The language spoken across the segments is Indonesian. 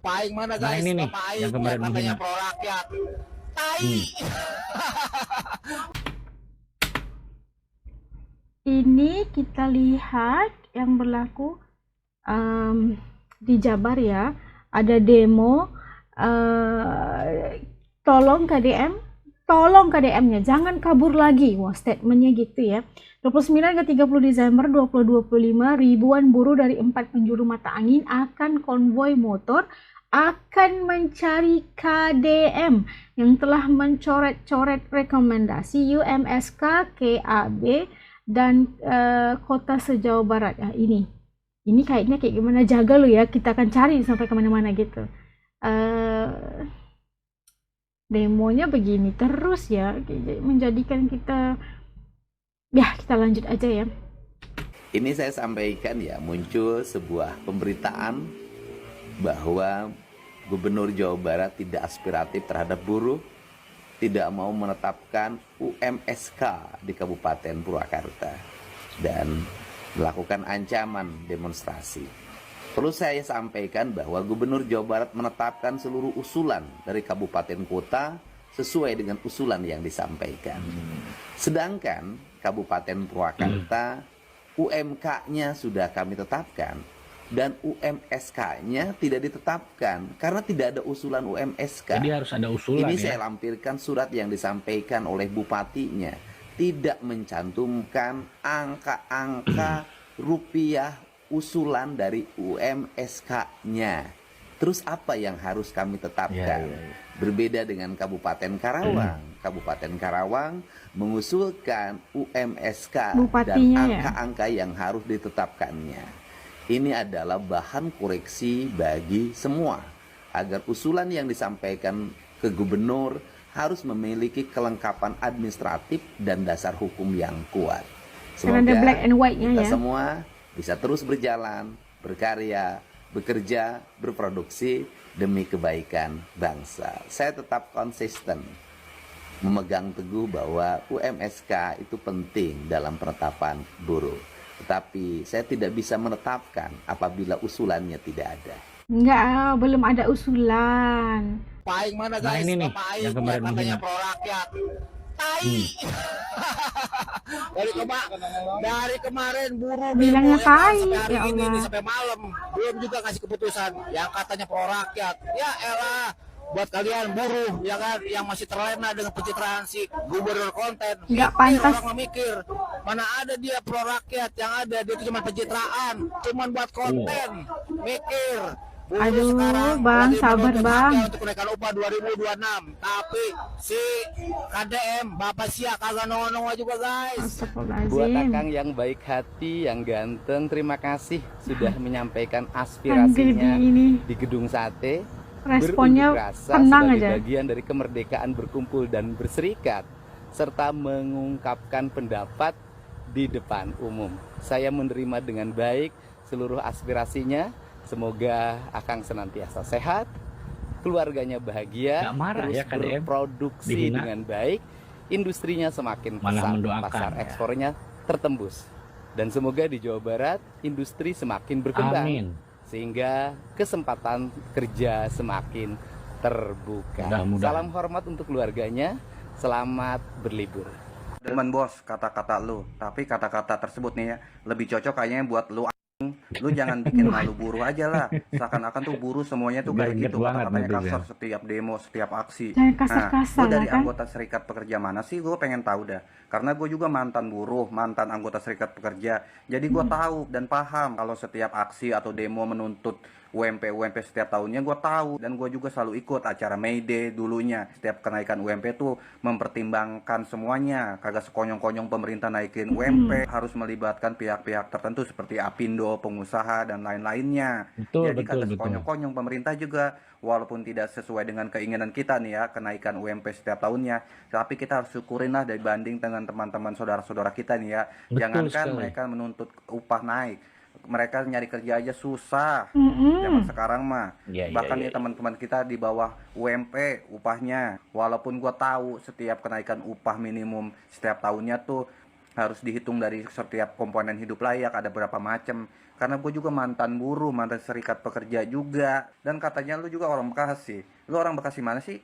Paling mana Nah guys? ini nih Bapak yang Aing ya kemarin katanya menghina. pro rakyat. Tai. Hmm. Ini kita lihat yang berlaku di Jabar ya. Ada demo, tolong KDM, tolong KDM-nya jangan kabur lagi. Wah, statementnya gitu ya. 29 ke 30 Desember 2025, ribuan buruh dari 4 penjuru mata angin akan konvoi motor akan mencari KDM yang telah mencoret-coret rekomendasi UMSK, KAB, dan kota se-Jawa Barat. Ya, ini kayaknya kayak gimana, jaga lo ya, kita akan cari sampai kemana-mana gitu. Demonya begini terus ya, menjadikan kita, ya kita lanjut aja ya. Ini saya sampaikan ya, muncul sebuah pemberitaan bahwa Gubernur Jawa Barat tidak aspiratif terhadap buruh, tidak mau menetapkan UMSK di Kabupaten Purwakarta, dan melakukan ancaman demonstrasi. Perlu saya sampaikan bahwa Gubernur Jawa Barat menetapkan seluruh usulan dari kabupaten kota sesuai dengan usulan yang disampaikan. Sedangkan Kabupaten Purwakarta, UMK-nya sudah kami tetapkan, dan UMSK-nya tidak ditetapkan karena tidak ada usulan UMSK. Jadi harus ada usulan. Ini ya. saya lampirkan surat yang disampaikan oleh bupatinya, tidak mencantumkan angka-angka rupiah usulan dari UMSK-nya. Terus apa yang harus kami tetapkan? Berbeda dengan Kabupaten Karawang. Kabupaten Karawang mengusulkan UMSK Bupatinya dan ya? angka-angka yang harus ditetapkannya. Ini adalah bahan koreksi bagi semua, agar usulan yang disampaikan ke gubernur harus memiliki kelengkapan administratif dan dasar hukum yang kuat. Karena ada black and white-nya kita ya. semua bisa terus berjalan, berkarya, bekerja, berproduksi demi kebaikan bangsa. Saya tetap konsisten memegang teguh bahwa UMSK itu penting dalam penetapan buruh. Tetapi saya tidak bisa menetapkan apabila usulannya tidak ada. Enggak, belum ada usulan. Paling mana Nah guys? ini nih Bapak yang Aing ya kemarin katanya menghina. pro rakyat. Tai. Dari kemarin buruh Bilangnya demo, ya kan, tai, sampai hari ya ini Allah. nih, sampai malam belum juga kasih keputusan yang katanya pro rakyat. Ya elah, buat kalian buruh ya kan yang masih terlena dengan pencitraan si gubernur konten. Nggak Mikir, pantas. orang memikir mana ada dia pro rakyat, yang ada dia itu cuma pencitraan, cuma buat konten. Mikir. Buruh Aduh, sekarang Bang, lagi sabar, menuntut Bang. haknya untuk kenaikan upah 2026, tapi si KDM Bapak Sia kagak nongol-nongol juga guys. Buat Astagfirullahaladzim. Akang yang baik hati, yang ganteng, terima kasih sudah menyampaikan Kan aspirasinya ini di Gedung Sate. responnya Berunjuk rasa tenang sebagai aja. bagian dari kemerdekaan berkumpul dan berserikat, serta mengungkapkan pendapat di depan umum. Saya menerima dengan baik seluruh aspirasinya. Semoga Akang senantiasa sehat, keluarganya bahagia, Nggak marah terus ya KDM berproduksi dihina. dengan baik, industrinya semakin Malah pesat, mendoakan, pasar ya. ekspornya tertembus. Dan semoga di Jawa Barat industri semakin berkembang, Amin. sehingga kesempatan kerja semakin terbuka. Mudah-mudahan. Salam hormat untuk keluarganya, selamat berlibur. Demen bos kata-kata lu, tapi kata-kata tersebut nih ya lebih cocok kayaknya buat lu. Lu jangan bikin malu buruh aja lah. Seakan-akan tuh buruh semuanya tuh kayak Greget gitu, banget kata-katanya netizen. kasar setiap demo, setiap aksi. Jangan Nah, kasar-kasar lu dari lah kan. anggota serikat pekerja mana sih? Gue pengen tahu dah. Karena gue juga mantan buruh, mantan anggota serikat pekerja. Jadi gue tahu dan paham kalau setiap aksi atau demo menuntut UMP setiap tahunnya gue tahu, dan gue juga selalu ikut acara May Day dulunya. Setiap kenaikan UMP tuh mempertimbangkan semuanya, kagak sekonyong-konyong pemerintah naikin UMP, harus melibatkan pihak-pihak tertentu seperti Apindo, pengusaha dan lain-lainnya. Betul, Jadi betul, kagak betul. sekonyong-konyong pemerintah juga, walaupun tidak sesuai dengan keinginan kita nih ya kenaikan UMP setiap tahunnya, tapi kita harus syukurin lah dibanding dengan teman-teman saudara-saudara kita nih ya. Betul Jangankan sekali. mereka menuntut upah naik, mereka nyari kerja aja susah. Mm-mm. Zaman sekarang mah Iya, iya, bahkan iya. nih teman-teman kita di bawah UMP upahnya, walaupun gua tahu setiap kenaikan upah minimum setiap tahunnya tuh harus dihitung dari setiap komponen hidup layak, ada berapa macam. karena gue juga mantan buruh, mantan serikat pekerja juga. Dan katanya lu juga orang Bekasi. Lu orang Bekasi mana sih?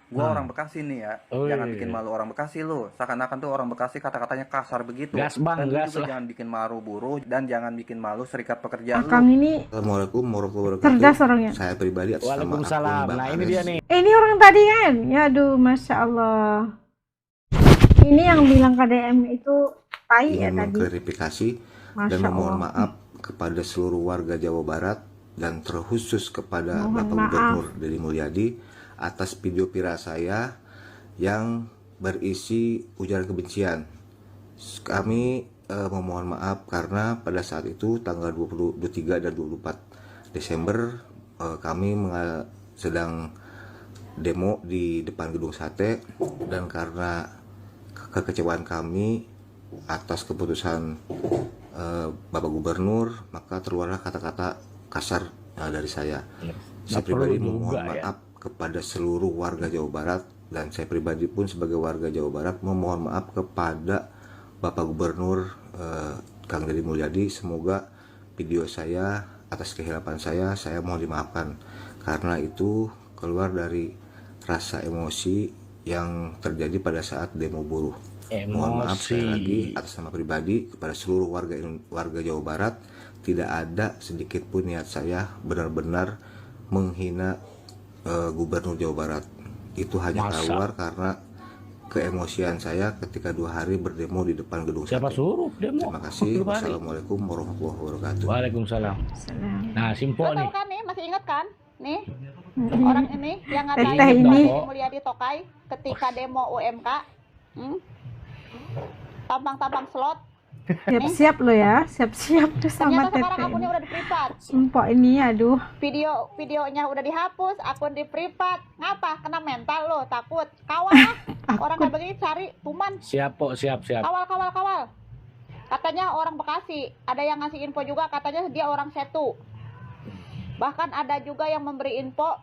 Gue orang Bekasi nih ya. Oh, Jangan iya. bikin malu orang Bekasi lu. Seakan-akan tuh orang Bekasi kata-katanya kasar begitu. Gas, Bang, Dan lu gas juga lah. jangan bikin malu buruh dan jangan bikin malu serikat pekerja lu. Akang ini Assalamualaikum warahmatullahi wabarakatuh. cerdas orangnya. Saya pribadi atas nama Waalaikumsalam. akun Bang Nah, ini Anes dia nih. Ini orang tadi kan? Ya aduh, Masya Allah. Ini yang bilang KDM itu tai ya ingin tadi. mengklarifikasi dan Masya memohon Allah. maaf kepada seluruh warga Jawa Barat dan terkhusus kepada Mohon Bapak maaf. Gubernur Deddy Mulyadi atas video viral saya yang berisi ujaran kebencian. Kami memohon maaf karena pada saat itu tanggal 23 dan 24 Desember kami sedang demo di depan gedung sate, dan karena kekecewaan kami atas keputusan Bapak Gubernur, maka keluarlah kata-kata kasar dari saya. Saya Nggak perlu pribadi juga memohon ya. maaf kepada seluruh warga Jawa Barat, dan saya pribadi pun sebagai warga Jawa Barat memohon maaf kepada Bapak Gubernur Kang Deddy Mulyadi. Semoga video saya atas kehilapan saya mohon dimaafkan, karena itu keluar dari rasa emosi yang terjadi pada saat demo buruh. Mohon maaf sekali lagi atas nama pribadi kepada seluruh warga Jawa Barat. Tidak ada sedikit pun niat saya benar-benar menghina Gubernur Jawa Barat. Itu hanya Masa? keluar karena keemosian saya ketika 2 hari berdemo di depan gedung Siapa sate. suruh demo? Terima kasih. Dua hari. Wassalamualaikum warahmatullahi wabarakatuh. Waalaikumsalam. Salam. Nah, Simpo Lo nih. tahu kan nih, masih ingat kan? Nih, Mm-mm. orang ini yang ngatain Teh ini. Deddy Mulyadi Tokai ketika demo UMK. Tampang-tampang slot. Siap-siap lo ya, siap-siap tuh sama Ternyata sekarang teteh. akunnya udah di-privat. Sumpah ini aduh. Videonya udah dihapus, akun di-privat. Ngapa? Kena mental lo, takut. Kawal lah. Orang kayak begini cari tuman. Siap, Po. Siap. Kawal. Katanya orang Bekasi. Ada yang ngasih info juga, katanya dia orang Setu. Bahkan ada juga yang memberi info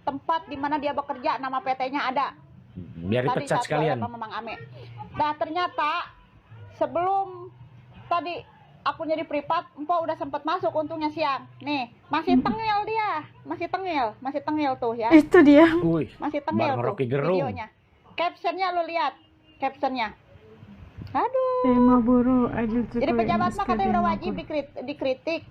tempat di mana dia bekerja, nama PT-nya ada. Biar dipecat sekalian. Memang Ame. Nah ternyata sebelum tadi akunnya di privat, Empo udah sempat masuk untungnya siang. Nih, masih tengil dia. Masih tengil tuh ya. Itu dia. Wih, Masih tengil Bang tuh Rocky Gerung. videonya. Captionnya lu lihat. Captionnya. Aduh. Demo buruh, aduh tuh. Jadi kalau pejabat yang mah katanya udah demo wajib buruh. dikritik.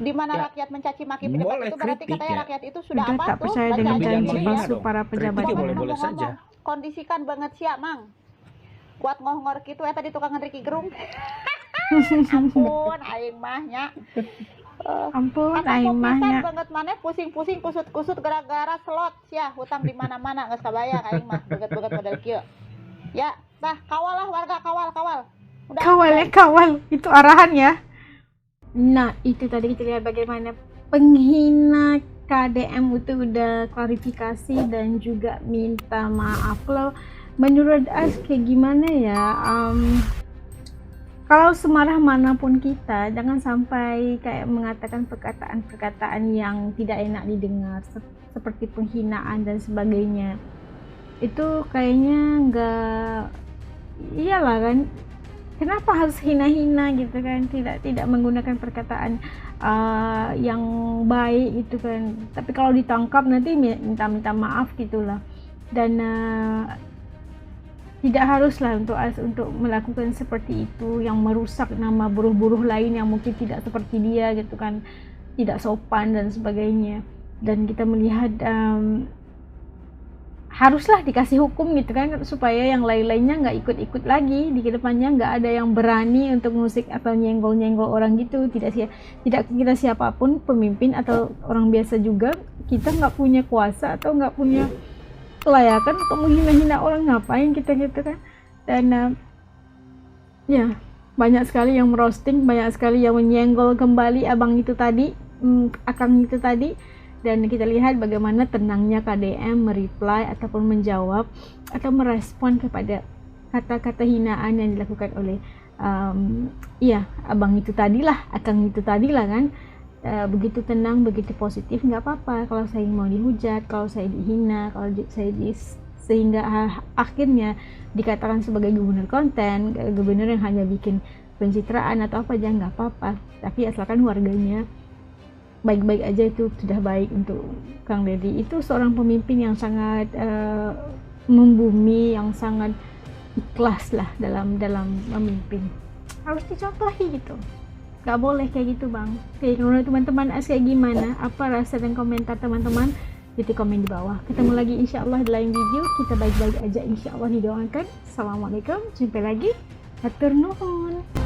Di mana Ya, rakyat mencaci maki pejabat boleh itu berarti kritik katanya ya. rakyat itu sudah Udah apa tak tuh? percaya Baca dengan aja jangan janji dulu menghina ya. palsu dong. para Kritik pejabat. ya Pokoknya boleh-boleh ngomong-ngomong, saja. kondisikan banget siap, Mang. Kuat ngohor gitu tadi tukang Ricky Gerung. Ampun, aing mahnya. Ampun, Apa aing pisan mahnya. banget mana pusing-pusing kusut-kusut gara-gara slot sia, hutang di mana-mana geus kabayang aing mah beget-beget model kieu. Ya, nah kawal lah warga, kawal. Udah. Kawal, itu arahan ya. Nah, itu tadi kita lihat bagaimana penghina KDM itu udah klarifikasi dan juga minta maaf loh. Menurut As kayak gimana ya? Kalau semarah manapun kita, jangan sampai kayak mengatakan perkataan-perkataan yang tidak enak didengar, seperti penghinaan dan sebagainya. Itu kayaknya nggak, iyalah kan. Kenapa harus hina-hina gitu kan, tidak menggunakan perkataan yang baik gitu kan. Tapi kalau ditangkap nanti minta maaf gitulah. Dan tidak haruslah untuk melakukan seperti itu yang merusak nama buruh-buruh lain yang mungkin tidak seperti dia gitu kan, tidak sopan dan sebagainya. Dan kita melihat haruslah dikasih hukum gitu kan, supaya yang lain-lainnya nggak ikut-ikut lagi di kedepannya, nggak ada yang berani untuk musik atau nyenggol-nyenggol orang gitu. Tidak kita siapapun, pemimpin atau orang biasa juga, kita nggak punya kuasa atau nggak punya kelayakan untuk menghina-hina orang, ngapain kita gitu kan. Dan ya banyak sekali yang merosting, banyak sekali yang menyenggol kembali abang itu tadi, akang itu tadi. Dan kita lihat bagaimana tenangnya KDM mereply ataupun menjawab atau merespon kepada kata-kata hinaan yang dilakukan oleh abang itu tadilah, akang itu tadilah kan. Begitu tenang, begitu positif, nggak apa-apa kalau saya mau dihujat, kalau saya dihina, kalau saya sehingga akhirnya dikatakan sebagai gubernur konten, gubernur yang hanya bikin pencitraan atau apa aja nggak apa-apa, tapi asalkan warganya baik-baik aja itu sudah baik untuk Kang Deddy. Itu seorang pemimpin yang sangat membumi, yang sangat ikhlas lah dalam memimpin, harus dicontohi gitu. Gak boleh kayak gitu bang. Oke, kalau teman-teman kayak gimana, apa rasa dan komentar teman-teman, di komen di bawah. Ketemu lagi insya Allah di lain video. Kita baik-baik aja insya Allah, didoakan. Assalamualaikum, jumpa lagi, hatur nuhun.